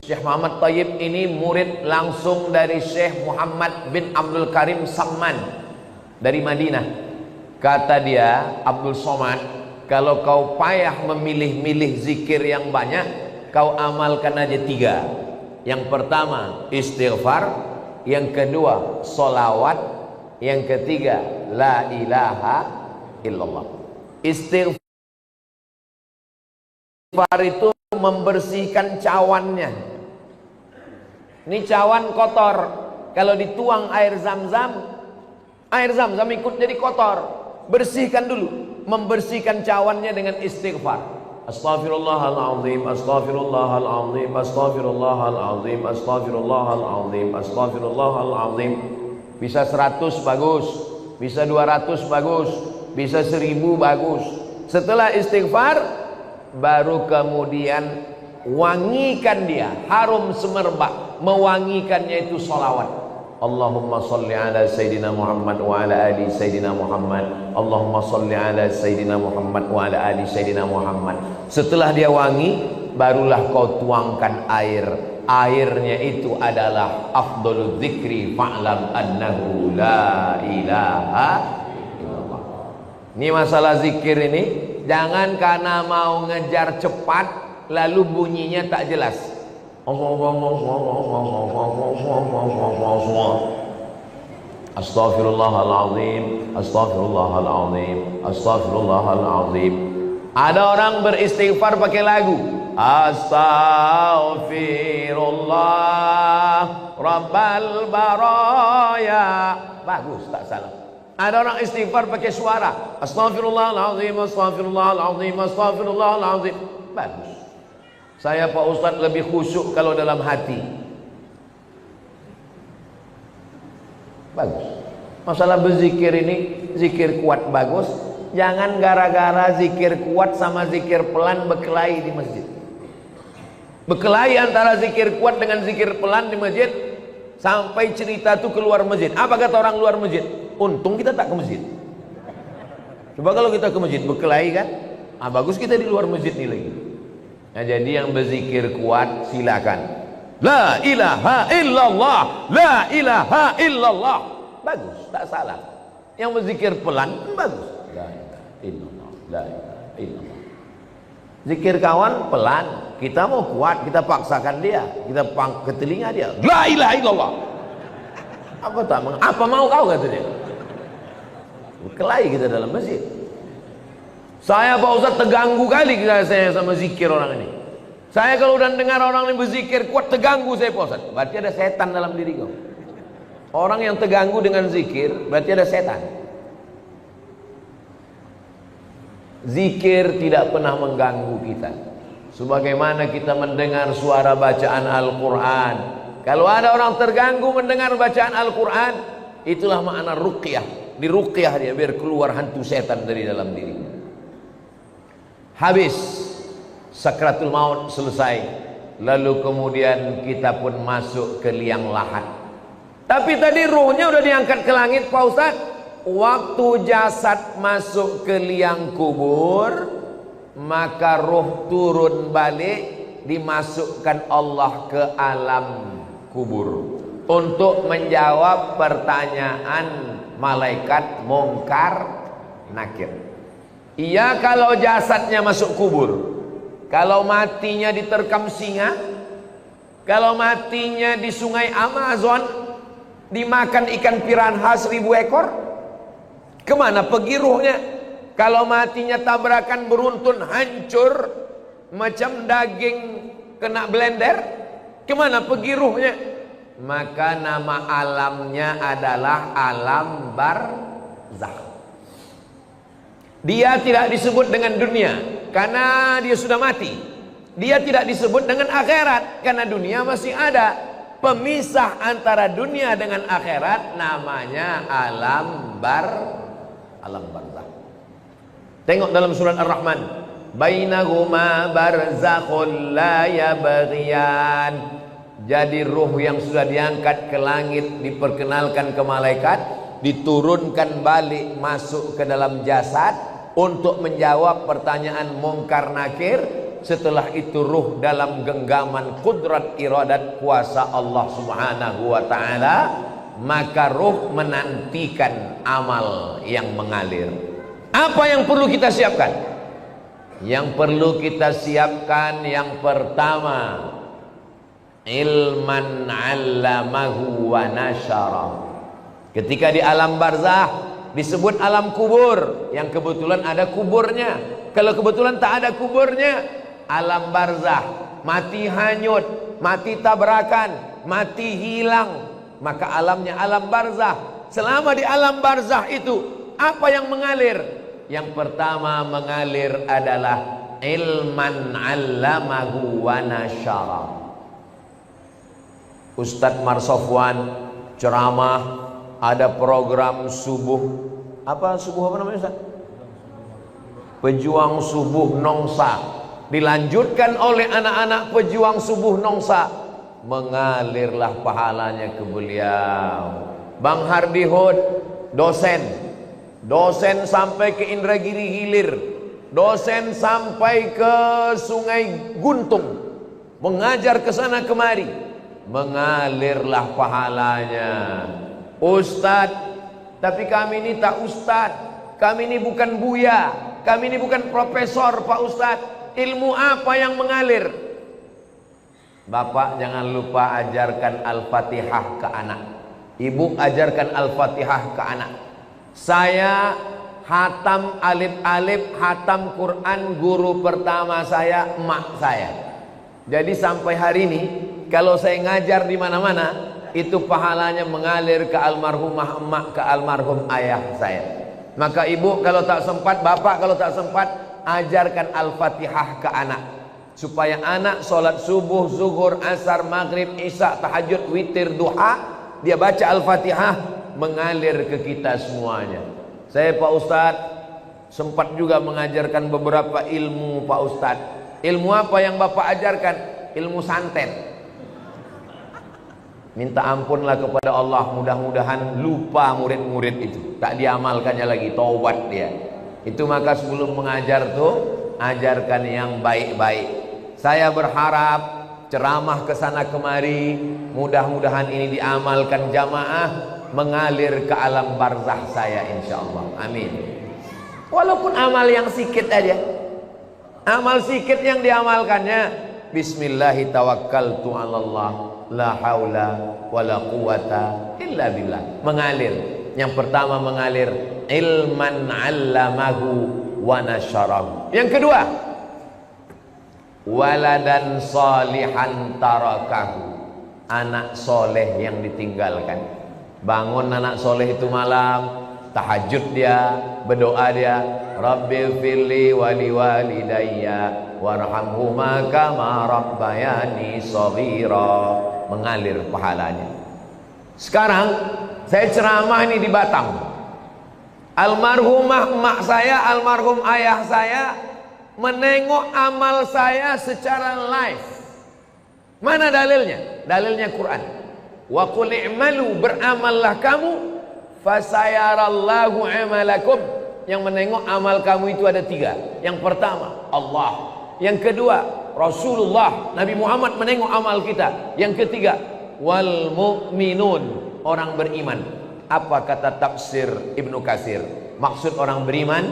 Syekh Muhammad Thayyib ini murid langsung dari Syekh Muhammad bin Abdul Karim Samman dari Madinah. Kata dia, Abdul Somad, kalau kau payah memilih-milih zikir yang banyak, kau amalkan aja 3. Yang pertama istighfar, yang kedua solawat, yang ketiga la ilaha illallah. Istighfar itu membersihkan cawannya. Ini cawan kotor, kalau dituang air zam-zam ikut jadi kotor. Bersihkan dulu, membersihkan cawannya dengan istighfar. Astaghfirullahaladzim, astaghfirullahaladzim, astaghfirullahaladzim, astaghfirullahaladzim, astaghfirullahaladzim. Bisa 100 bagus, bisa 200 bagus, bisa 1000 bagus. Setelah istighfar, baru kemudian wangikan dia, harum semerbak. Mewangikannya itu salawat. Allahumma salli ala Sayyidina Muhammad wa ala ali Sayyidina Muhammad. Allahumma salli ala Sayyidina Muhammad wa ala ali Sayyidina Muhammad. Setelah dia wangi, barulah kau tuangkan air. Airnya itu adalah afdhalul dzikri fa'lam annahu la ilaha illallah. Ini masalah zikir ini, jangan karena mau ngejar cepat lalu bunyinya tak jelas. Astaghfirullahaladzim, astaghfirullahaladzim, astaghfirullahaladzim. Ada orang beristighfar pakai lagu. Astaghfirullah Rabbal baraya. Bagus, tak salah. Ada orang istighfar pakai suara. Astaghfirullahaladzim, astaghfirullahaladzim, astaghfirullahaladzim. Bagus. Saya Pak Ustadz lebih khusyuk kalau dalam hati. Bagus. Masalah berzikir ini, zikir kuat bagus. Jangan gara-gara zikir kuat sama zikir pelan berkelahi di masjid. Berkelahi antara zikir kuat dengan zikir pelan di masjid, sampai cerita itu keluar masjid. Apa kata orang luar masjid? Untung kita tak ke masjid. Coba kalau kita ke masjid berkelahi kan? Bagus kita di luar masjid nih lagi. Nah, jadi yang berzikir kuat silakan. La ilaha illallah, la ilaha illallah. Bagus, tak salah. Yang berzikir pelan bagus. La ilaha illallah, la ilaha illallah. Zikir kawan pelan, kita mau kuat, kita paksakan dia, kita ke telinga dia. La ilaha illallah. Apa mau kau kata dia? Berkelahi kita dalam masjid. Saya Pak Ustaz terganggu kali saya sama zikir orang ini. Saya kalau udah dengar orang ini berzikir kuat, terganggu saya Pak Ustaz. Berarti ada setan dalam diri kau. Orang yang terganggu dengan zikir berarti ada setan. Zikir tidak pernah mengganggu kita. Sebagaimana kita mendengar suara bacaan Al-Quran. Kalau ada orang terganggu mendengar bacaan Al-Quran, itulah makna ruqyah. Di ruqyah dia biar keluar hantu setan dari dalam dirinya. Habis sakratul maut selesai, lalu kemudian kita pun masuk ke liang lahat. Tapi tadi ruhnya udah diangkat ke langit Pak Ustaz. Waktu jasad masuk ke liang kubur, maka ruh turun balik, dimasukkan Allah ke alam kubur untuk menjawab pertanyaan malaikat Munkar Nakir. Iya kalau jasadnya masuk kubur. Kalau matinya diterkam singa, kalau matinya di sungai Amazon, dimakan ikan piranha 1000 ekor, kemana pergi ruhnya? Kalau matinya tabrakan beruntun hancur macam daging kena blender, kemana pergi ruhnya? Maka nama alamnya adalah alam barzakh. Dia tidak disebut dengan dunia karena dia sudah mati. Dia tidak disebut dengan akhirat karena dunia masih ada. Pemisah antara dunia dengan akhirat namanya alam barzakh. Tengok dalam surat Ar-Rahman. Bainahuma barzakhul la yabghiyan. Jadi ruh yang sudah diangkat ke langit diperkenalkan ke malaikat, diturunkan balik masuk ke dalam jasad untuk menjawab pertanyaan Munkar Nakir. Setelah itu ruh dalam genggaman kudrat iradat kuasa Allah Subhanahu wa ta'ala, maka ruh menantikan amal yang mengalir. Apa yang perlu kita siapkan? Yang perlu kita siapkan yang pertama, ilman 'allamahu wa nasyara. Ketika di alam barzah disebut alam kubur, yang kebetulan ada kuburnya. Kalau kebetulan tak ada kuburnya, alam barzah, mati hanyut, mati tabrakan, mati hilang, maka alamnya alam barzah. Selama di alam barzah itu, apa yang mengalir? Yang pertama mengalir adalah ilman 'allamahu wa nasyara. Ustadz Marsofwan ceramah, ada program subuh, apa namanya Ustaz? Pejuang Subuh Nongsa, dilanjutkan oleh anak-anak pejuang subuh Nongsa, mengalirlah pahalanya ke beliau. Bang Hardi Hud, dosen sampai ke Indragiri Hilir, dosen sampai ke Sungai Guntung, mengajar ke sana kemari, mengalirlah pahalanya. Ustadz, tapi kami ini tak ustadz, kami ini bukan buya, kami ini bukan profesor Pak Ustadz. Ilmu apa yang mengalir? Bapak jangan lupa ajarkan Al-Fatihah ke anak, ibu ajarkan Al-Fatihah ke anak. Saya hatam alif-alif, hatam Quran, guru pertama saya emak saya. Jadi sampai hari ini kalau saya ngajar di mana-mana, itu pahalanya mengalir ke almarhumah emak, ke almarhum ayah saya. Maka ibu kalau tak sempat, bapak kalau tak sempat, ajarkan Al-Fatihah ke anak, supaya anak sholat subuh, zuhur, asar, maghrib, isya, tahajud, witir, duha, dia baca Al-Fatihah, mengalir ke kita semuanya. Saya Pak Ustadz sempat juga mengajarkan beberapa ilmu Pak Ustadz. Ilmu apa yang bapak ajarkan? Ilmu santet. Minta ampunlah kepada Allah, mudah-mudahan lupa murid-murid itu, tak diamalkannya lagi, taubat dia. Itu maka sebelum mengajar tuh, ajarkan yang baik-baik. Saya berharap ceramah ke sana kemari, mudah-mudahan ini diamalkan jamaah, mengalir ke alam barzah saya insyaallah. Amin. Walaupun amal yang sikit aja, amal sikit yang diamalkannya, bismillahi tawakkaltu 'alallah, la haula wala quwata illa billah. Mengalir. Yang pertama mengalir ilman 'allamahu wa nasyarahu. Yang kedua, waladan salihan tarakahu, anak soleh yang ditinggalkan. Bangun anak soleh itu malam, tahajud dia, berdoa dia, Rabbil firli wali walidayya warhamhuma kama rabbayani shaghira. Mengalir pahalanya. Sekarang saya ceramah ini di Batam. Almarhumah emak saya, almarhum ayah saya menengok amal saya secara live. Mana dalilnya? Dalilnya Quran. Wa qul i'malu, beramallah kamu, fasayarallahu amalakum. Yang menengok amal kamu itu ada tiga. Yang pertama Allah, yang kedua Rasulullah, Nabi Muhammad menengok amal kita. Yang ketiga wal mu'minun, orang beriman. Apa kata tafsir Ibnu Katsir? Maksud orang beriman,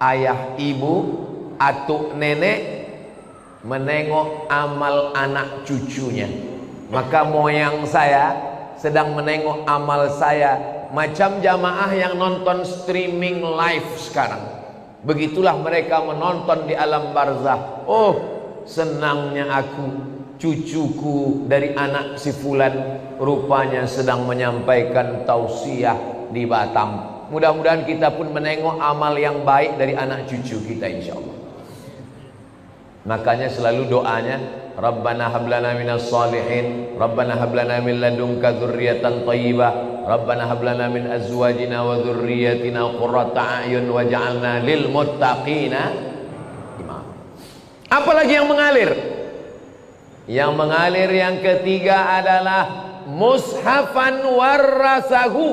ayah, ibu, atuk, nenek menengok amal anak cucunya. Maka moyang saya sedang menengok amal saya, macam jamaah yang nonton streaming live sekarang. Begitulah mereka menonton di alam barzah. Oh, senangnya aku, cucuku dari anak si fulan rupanya sedang menyampaikan tausiah di Batam. Mudah-mudahan kita pun menengok amal yang baik dari anak cucu kita insyaallah. Makanya selalu doanya, Rabbana hablana minas salihin, Rabbana hablana min ladunka dzurriyyatan thayyibah, Rabbana hablana min azwajina wa dzurriyyatina qurrata a'yun waj'alna lil muttaqina imama. Apalagi yang mengalir? Yang mengalir yang ketiga adalah mushafan warasahu,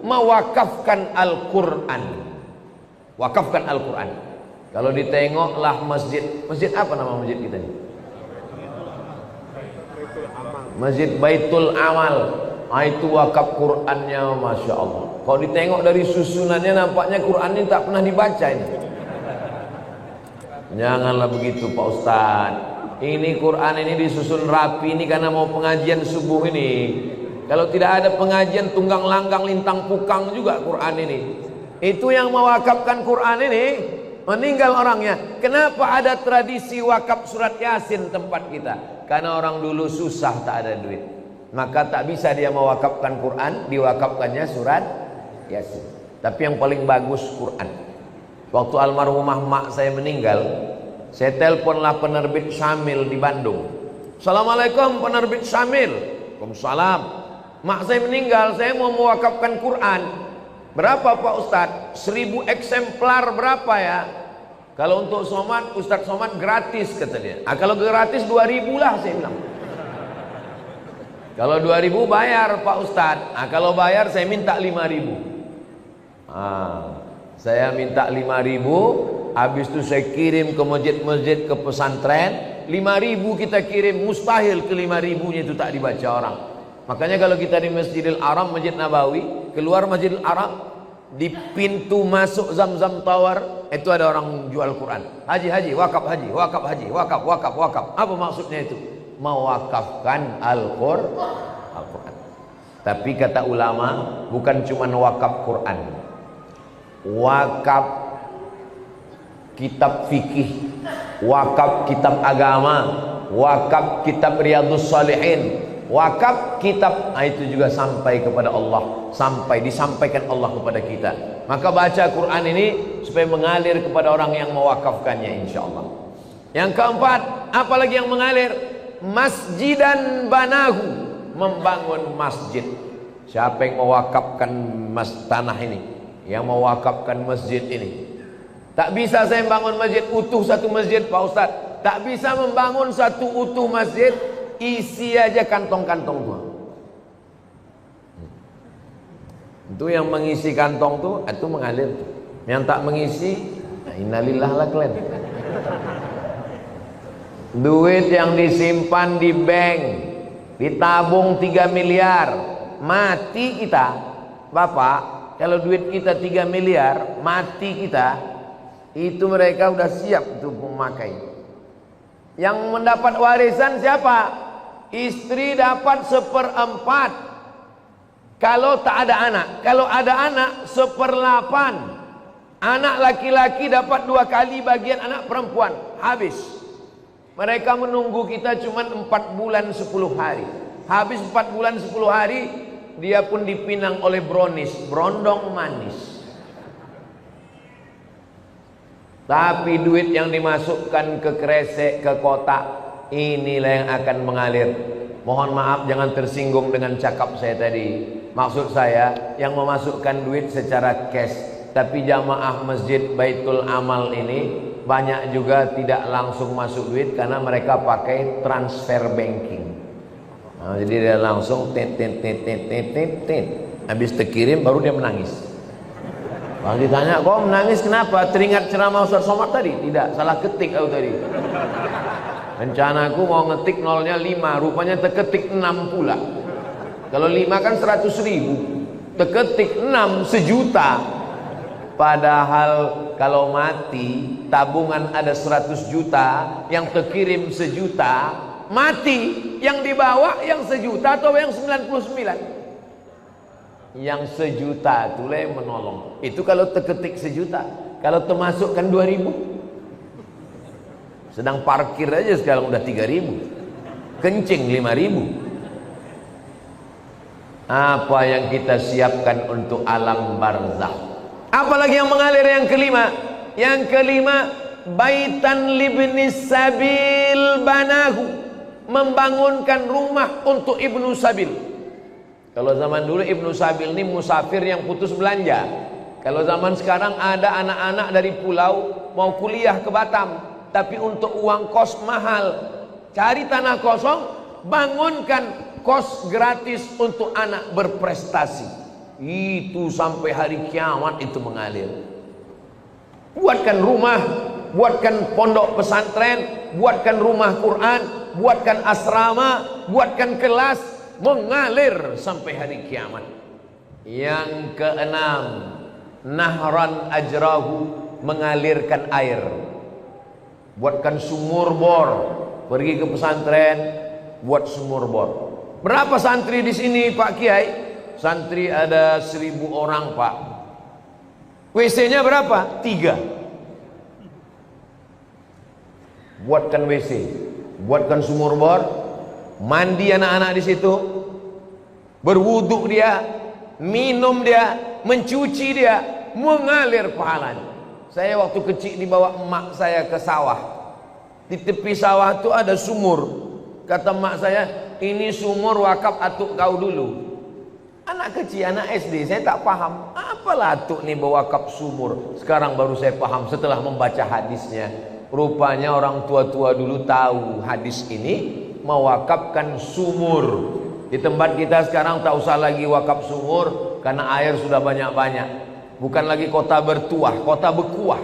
mewakafkan Al-Quran. Wakafkan Al-Quran. Kalau ditengoklah masjid, masjid apa nama masjid kita ini? Masjid Baitul Amal. Itu wakaf Qurannya, Masya Allah. Kalau ditengok dari susunannya nampaknya Quran ini tak pernah dibaca ini. Janganlah begitu Pak Ustadz. Ini Quran ini disusun rapi ini karena mau pengajian subuh ini. Kalau tidak ada pengajian tunggang langgang lintang pukang juga Quran ini. Itu yang mewakafkan Quran ini meninggal orangnya. Kenapa ada tradisi wakaf surat Yasin tempat kita? Karena orang dulu susah, tak ada duit, maka tak bisa dia mewakafkan Quran, diwakafkannya surat Yasin. Tapi yang paling bagus Quran. Waktu almarhumah mak saya meninggal, saya teleponlah penerbit Syamil di Bandung. Assalamualaikum penerbit Syamil. Waalaikumsalam. Mak saya meninggal, saya mau mewakafkan Quran. Berapa Pak Ustadz? 1000 eksemplar berapa ya? Kalau untuk Somad, Ustadz Somad gratis kata dia. Kalau gratis 2000 lah saya bilang. Kalau 2000 bayar Pak Ustadz. Kalau bayar saya minta 5000. Saya minta 5000. Habis itu saya kirim ke masjid-masjid, ke pesantren. 5000 kita kirim, mustahil ke 5000-nya itu tak dibaca orang. Makanya kalau kita di Masjidil Haram, Masjid Nabawi, keluar Masjidil Haram, di pintu masuk Zamzam Tower itu ada orang jual Quran. Haji, wakaf haji, wakaf haji, wakaf. Apa maksudnya itu? Mewakafkan Al-Quran. Tapi kata ulama, bukan cuma wakaf Quran, wakaf kitab fikih, wakaf kitab agama, wakaf kitab Riyadhus Shalihin, wakaf kitab, itu juga sampai kepada Allah, sampai disampaikan Allah kepada kita. Maka baca Quran ini supaya mengalir kepada orang yang mewakafkannya, insyaallah. Yang keempat, apalagi yang mengalir? Masjidan banahu, membangun masjid. Siapa yang mewakafkan tanah ini, yang mewakafkan masjid ini? Tak bisa saya membangun masjid utuh, satu masjid Pak Ustadz. Tak bisa membangun satu utuh masjid, isi aja kantong-kantong tua. Itu yang mengisi kantong tuh, itu mengalir. Yang tak mengisi, innalillah lah kalian. Duit yang disimpan di bank, ditabung 3 miliar, mati kita, Bapak. Kalau duit kita 3 miliar, mati kita, itu mereka udah siap untuk memakai. Yang mendapat warisan siapa? Istri dapat 1/4 kalau tak ada anak. Kalau ada anak 1/8. Anak laki-laki dapat 2 kali bagian anak perempuan. Habis. Mereka menunggu kita cuma 4 bulan 10 hari. Habis 4 bulan 10 hari, dia pun dipinang oleh Bronis, berondong manis. Tapi duit yang dimasukkan ke kresek, ke kotak, inilah yang akan mengalir. Mohon maaf jangan tersinggung dengan cakap saya tadi. Maksud saya yang memasukkan duit secara cash. Tapi jamaah Masjid Baitul Amal ini banyak juga tidak langsung masuk duit karena mereka pakai transfer banking. Jadi dia langsung tit. Habis terkirim baru dia menangis. Kalau ditanya, kok menangis kenapa? Teringat ceramah Ustaz Somad tadi? Tidak, salah ketik aku tadi. Rencanaku mau ngetik nolnya 5, rupanya terketik 6 pula. Kalau 5 kan 100.000, terketik 6 1.000.000. Padahal kalau mati, tabungan ada 100 juta, yang terkirim 1 juta, mati, yang dibawa yang 1 juta atau yang 99? Yang 1 juta itulah yang menolong. Itu kalau terketik 1 juta. Kalau termasukkan 2.000, sedang parkir aja sekarang udah 3.000, kencing 5.000. Apa yang kita siapkan untuk alam barzakh? Apalagi yang mengalir? Yang kelima. Yang kelima, baitan libnis sabil banahu, membangunkan rumah untuk ibnu sabil. Kalau zaman dulu ibnu sabil ini musafir yang putus belanja. Kalau zaman sekarang ada anak-anak dari pulau mau kuliah ke Batam, tapi untuk uang kos mahal. Cari tanah kosong, bangunkan kos gratis untuk anak berprestasi. Itu sampai hari kiamat itu mengalir. Buatkan rumah buatkan pondok pesantren, buatkan rumah Quran, buatkan asrama, buatkan kelas, mengalir sampai hari kiamat. Yang keenam, nahran ajrahu, mengalirkan air. Buatkan sumur bor, pergi ke pesantren, buat sumur bor. Berapa santri di sini Pak Kiai? Santri ada 1000 orang Pak. WC-nya berapa? 3. Buatkan WC, buatkan sumur bor, mandi anak-anak di situ, berwuduk dia, minum dia, mencuci dia, mengalir pahalanya. Saya waktu kecil dibawa emak saya ke sawah. Di tepi sawah itu ada sumur. Kata emak saya, ini sumur wakaf atuk kau dulu. Anak kecil, anak SD, saya tak paham. Apalah atuk nih bawa wakaf sumur. Sekarang baru saya paham setelah membaca hadisnya. Rupanya orang tua-tua dulu tahu hadis ini mewakafkan sumur. Di tempat kita sekarang tak usah lagi wakaf sumur karena air sudah banyak-banyak. Bukan lagi kota bertuah, kota berkuah.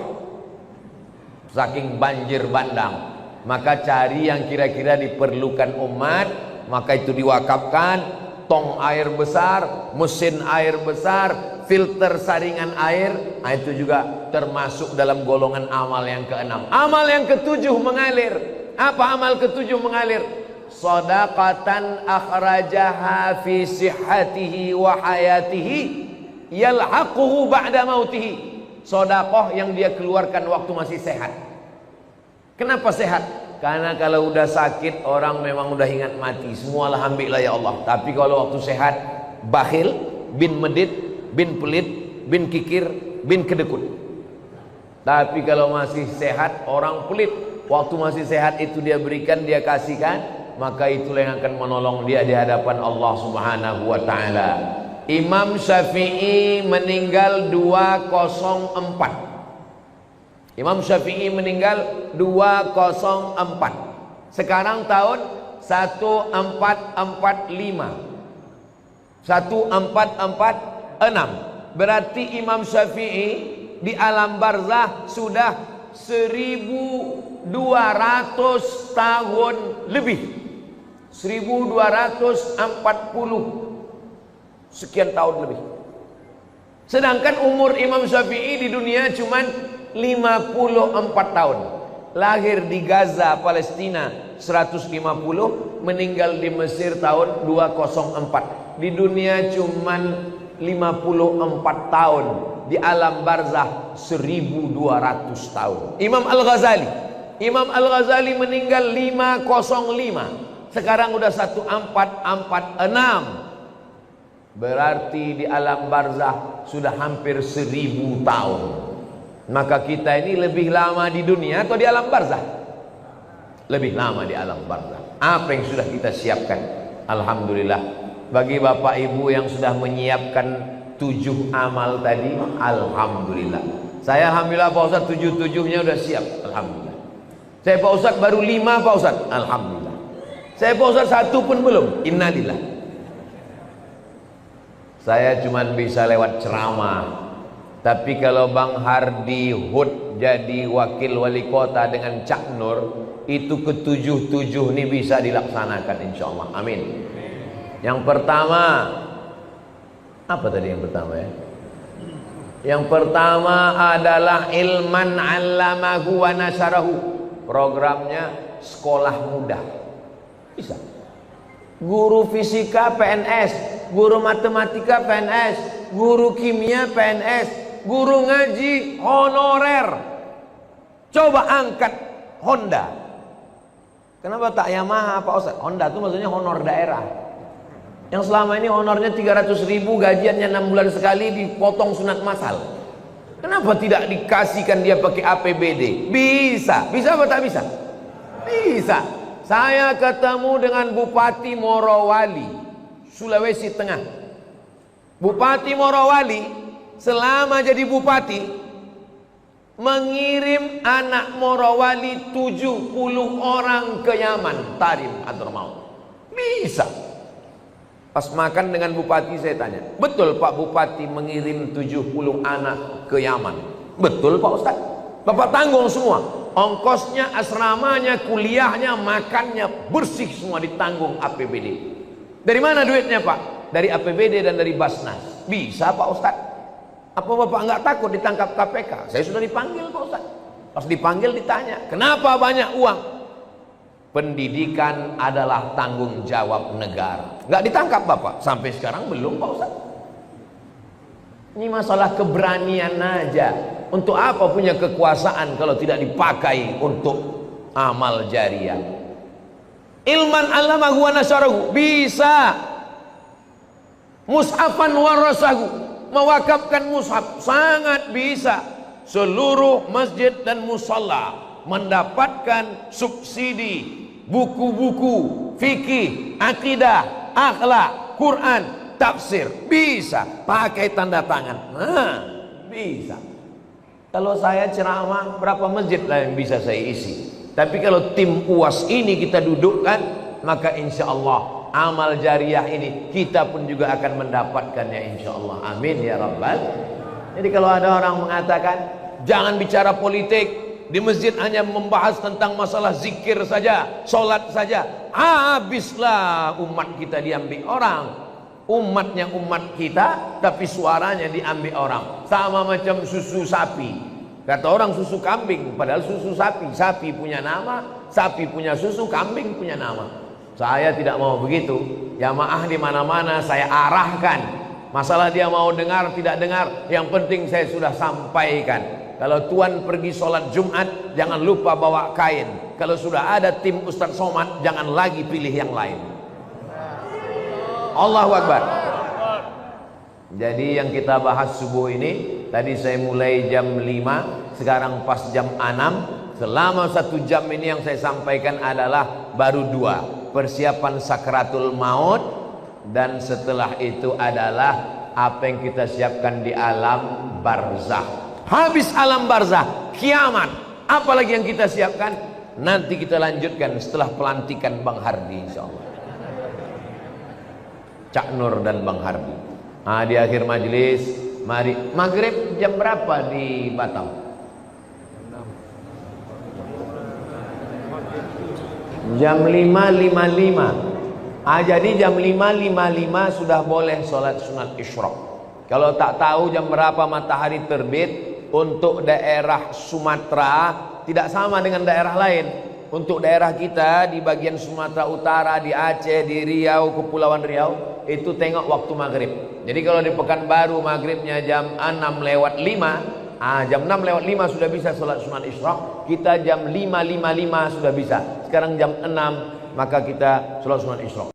Saking banjir bandang. Maka cari yang kira-kira diperlukan umat, maka itu diwakafkan. Tong air besar, mesin air besar, filter saringan air. Nah, itu juga termasuk dalam golongan amal yang keenam. Amal yang ketujuh mengalir. Apa amal ketujuh mengalir? Shadaqatan akhrajaha fi sihhatihi wa hayatihi yalhaquhu ba'da mautihi. Sedekah yang dia keluarkan waktu masih sehat. Kenapa sehat? Karena kalau udah sakit orang memang udah ingat mati. Semualah ambillah ya Allah. Tapi kalau waktu sehat, bakhil, bin medit, bin pelit, bin kikir, bin kedekut. Tapi kalau masih sehat, orang pelit. Waktu masih sehat itu dia berikan, dia kasihkan, maka itulah yang akan menolong dia di hadapan Allah Subhanahu wa taala. Imam Syafi'i meninggal 204. Imam Syafi'i meninggal 204. Sekarang tahun 1445. 1446. Berarti Imam Syafi'i di alam barzah sudah 1200 tahun lebih. 1240 sekian tahun lebih. Sedangkan umur Imam Syafi'i di dunia cuman 54 tahun. Lahir di Gaza, Palestina 150, meninggal di Mesir tahun 204. Di dunia cuman 54 tahun, di alam barzah 1200 tahun. Imam Al-Ghazali meninggal 505. Sekarang udah 1446. Berarti di alam barzah sudah hampir 1000 tahun. Maka kita ini lebih lama di dunia atau di alam barzah? Lebih lama di alam barzah. Apa yang sudah kita siapkan? Alhamdulillah. Bagi bapak ibu yang sudah menyiapkan 7 amal tadi, alhamdulillah. Saya alhamdulillah Pak Ustadz 7-7-nya udah siap. Alhamdulillah. Saya Pak Ustadz baru 5 Pak Ustadz. Alhamdulillah. Saya Pak Ustadz 1 pun belum. Innalillah. Saya cuma bisa lewat ceramah. Tapi kalau Bang Hardi Hud jadi wakil wali kota dengan Cak Nur, itu ke-7 ini bisa dilaksanakan insyaallah. Amin. Yang pertama, apa tadi yang pertama ya? Yang pertama adalah ilman 'allamahu wa nasarahu. Programnya sekolah muda. Bisa. Guru fisika PNS, guru matematika PNS, guru kimia PNS, guru ngaji honorer. Coba angkat Honda. Kenapa tak Yamaha Pak Ustaz? Honda itu maksudnya honor daerah. Yang selama ini honornya 300.000, gajiannya 6 bulan sekali, dipotong sunat masal. Kenapa tidak dikasihkan dia pakai APBD? Bisa. Bisa apa tak bisa? Bisa. Saya ketemu dengan Bupati Morowali, Sulawesi Tengah. Bupati Morowali selama jadi bupati mengirim anak Morowali 70 orang ke Yaman, Tarim atau Maut. Bisa. Pas makan dengan bupati saya tanya, betul Pak Bupati mengirim 70 anak ke Yaman? Betul Pak Ustaz. Bapak tanggung semua. Ongkosnya, asramanya, kuliahnya, makannya, bersih semua ditanggung APBD. Dari mana duitnya Pak? Dari APBD dan dari Basnas. Bisa Pak Ustadz? Apa Bapak nggak takut ditangkap KPK? Saya sudah dipanggil Pak Ustadz. Pas dipanggil ditanya, kenapa banyak uang? Pendidikan adalah tanggung jawab negara. Nggak ditangkap Bapak? Sampai sekarang belum Pak Ustadz. Ini masalah keberanian aja. Untuk apa punya kekuasaan kalau tidak dipakai untuk amal jariah? Ilman allamahu wa nasyarahu, bisa. Mushafan warasahu, mewakafkan mushaf, sangat bisa. Seluruh masjid dan musalla mendapatkan subsidi buku-buku fikih, akidah, akhlak, Quran, tafsir, bisa pakai tanda tangan. Nah, bisa. Kalau saya ceramah, berapa masjid lah yang bisa saya isi? Tapi kalau tim UAS ini kita dudukkan, maka insya Allah amal jariah ini kita pun juga akan mendapatkannya insya Allah. Amin ya Rabbal. Jadi kalau ada orang mengatakan jangan bicara politik, di masjid hanya membahas tentang masalah zikir saja, sholat saja, habislah umat kita diambil orang. Umatnya umat kita, tapi suaranya diambil orang. Sama macam susu sapi. Kata orang susu kambing, padahal susu sapi. Sapi punya nama, sapi punya susu, kambing punya nama. Saya tidak mau begitu. Jamaah di mana-mana saya arahkan. Masalah dia mau dengar tidak dengar, yang penting saya sudah sampaikan. Kalau tuan pergi sholat Jumat, jangan lupa bawa kain. Kalau sudah ada tim Ustadz Somad, jangan lagi pilih yang lain. Allahu Akbar. Jadi yang kita bahas subuh ini, tadi saya mulai jam 5, sekarang pas jam 6. Selama 1 jam ini yang saya sampaikan adalah baru 2, persiapan sakratul maut, dan setelah itu adalah apa yang kita siapkan di alam barzah. Habis alam barzah, kiamat, apalagi yang kita siapkan? Nanti kita lanjutkan setelah pelantikan Bang Hardi insyaallah. Cak Nur dan Bang Hardi. Nah, di akhir majelis, mari maghrib jam berapa di Batam? Jam 5.55. Jadi jam 5.55 sudah boleh sholat sunat isyraq. Kalau tak tahu jam berapa matahari terbit, untuk daerah Sumatera tidak sama dengan daerah lain. Untuk daerah kita di bagian Sumatera Utara, di Aceh, di Riau, Kepulauan Riau, itu tengok waktu maghrib. Jadi kalau di Pekanbaru maghribnya jam 6:05, jam 6:05 sudah bisa sholat sunat isyraq. Kita jam 5.55 sudah bisa. Sekarang jam 6, maka kita sholat sunat isyraq.